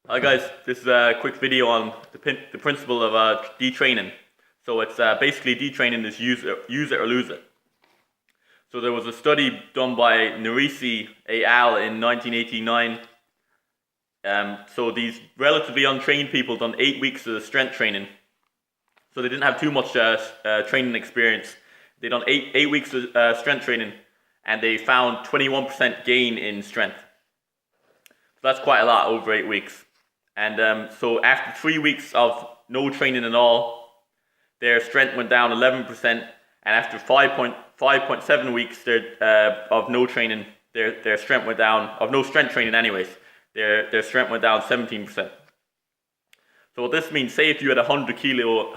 Hi guys, this is a quick video on the principle of detraining. So it's basically detraining is use it or lose it. So there was a study done by Nerisi et al. In 1989. So these relatively untrained people done 8 weeks of strength training. So they didn't have too much training experience. They done eight weeks of strength training, and they found 21% gain in strength. So that's quite a lot over 8 weeks. And so after 3 weeks of no training at all, their strength went down 11%. And after 5.7 weeks of no training, their strength went down, of no strength training anyways, their strength went down 17%. So what this means, say if you had 100 kilo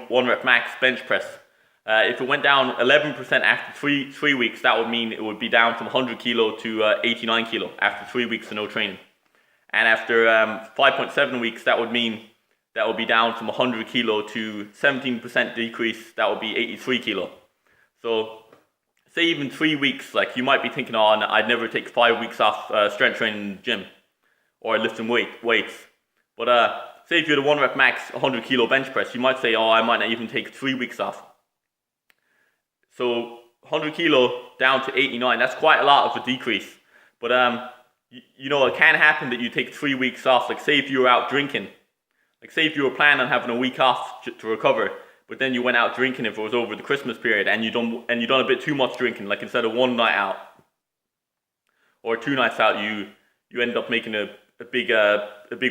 one rep max bench press, if it went down 11% after three weeks, that would mean it would be down from 100 kilo to 89 kilo after 3 weeks of no training. And after 5.7 weeks, that would mean that would be down from 100 kilo to 17% decrease. That would be 83 kilo. So say even 3 weeks, like you might be thinking, oh, I'd never take 5 weeks off strength training in the gym or lifting weights. But say if you had a 1 rep max 100 kilo bench press, you might say, oh, I might not even take 3 weeks off. So 100 kilo down to 89, that's quite a lot of a decrease. But you know, it can happen that you take 3 weeks off. Like say if you were out drinking, like say if you were planning on having a week off to recover, but then you went out drinking if it was over the Christmas period, and you done a bit too much drinking. Like instead of 1 night out or 2 nights out, you end up making a big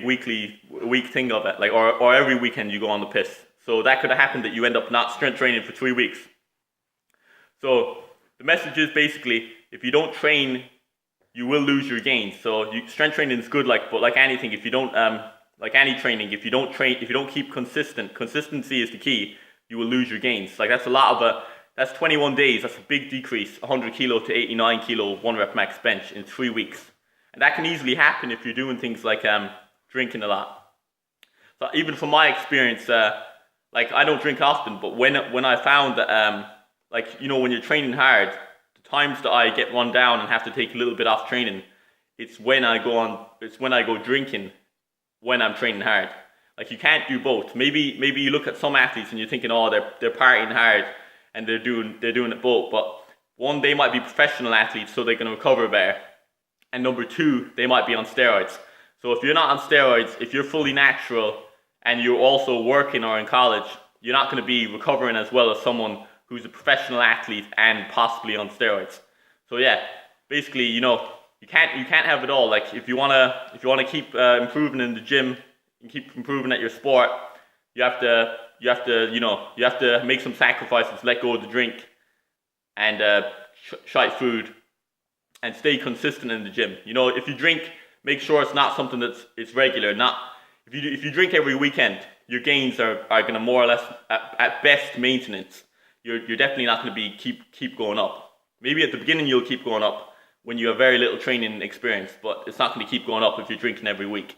week thing of it. Like or every weekend you go on the piss. So that could have happened that you end up not strength training for 3 weeks. So the message is basically, if you don't train, you will lose your gains. So strength training is good, but like anything, if you don't like any training, if you don't keep consistent, consistency is the key. You will lose your gains. Like that's 21 days. That's a big decrease, 100 kilo to 89 kilo 1 rep max bench in 3 weeks, and that can easily happen if you're doing things like drinking a lot. So even from my experience, like I don't drink often, but when I found that like you know, when you're training hard, times that I get run down and have to take a little bit off training, it's when I go drinking when I'm training hard. Like you can't do both. Maybe you look at some athletes and you're thinking, oh, they're partying hard and they're doing it both. But one, they might be professional athletes, so they're going to recover better. And number two, they might be on steroids. So if you're not on steroids, if you're fully natural and you're also working or in college, you're not going to be recovering as well as someone who's a professional athlete and possibly on steroids. So yeah, basically, you know, you can't have it all. Like if you wanna keep improving in the gym and keep improving at your sport, you have to make some sacrifices, let go of the drink and shite food, and stay consistent in the gym. You know, if you drink, make sure it's not something it's regular. Not if you drink every weekend, your gains are gonna more or less at best maintenance. You're definitely not going to be keep going up. Maybe at the beginning you'll keep going up when you have very little training experience, but it's not going to keep going up if you're drinking every week.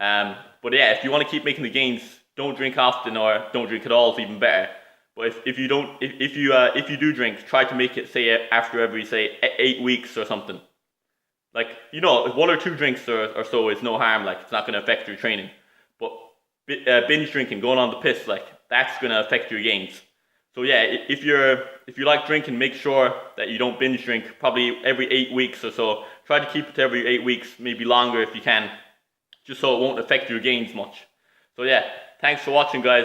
But yeah, if you want to keep making the gains, don't drink often or don't drink at all is even better. But if you do drink, try to make it say after every 8 weeks or something. Like, you know, 1 or 2 drinks or so is no harm. Like it's not going to affect your training. But binge drinking, going on the piss, like that's going to affect your gains. So yeah, if you like drinking, make sure that you don't binge drink. Probably every 8 weeks or so. Try to keep it to every 8 weeks, maybe longer if you can, just so it won't affect your gains much. So yeah, thanks for watching, guys.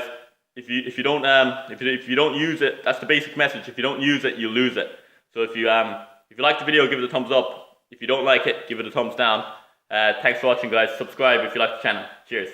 If you don't use it, that's the basic message. If you don't use it, you'll lose it. So if you like the video, give it a thumbs up. If you don't like it, give it a thumbs down. Thanks for watching, guys. Subscribe if you like the channel. Cheers.